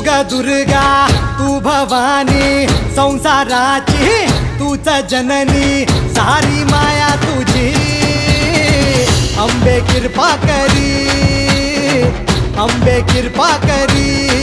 ग दुर्गा तू भवानी संसाराची तूच जननी सारी माया तुझी अंबे कृपा करी अंबे कृपा करी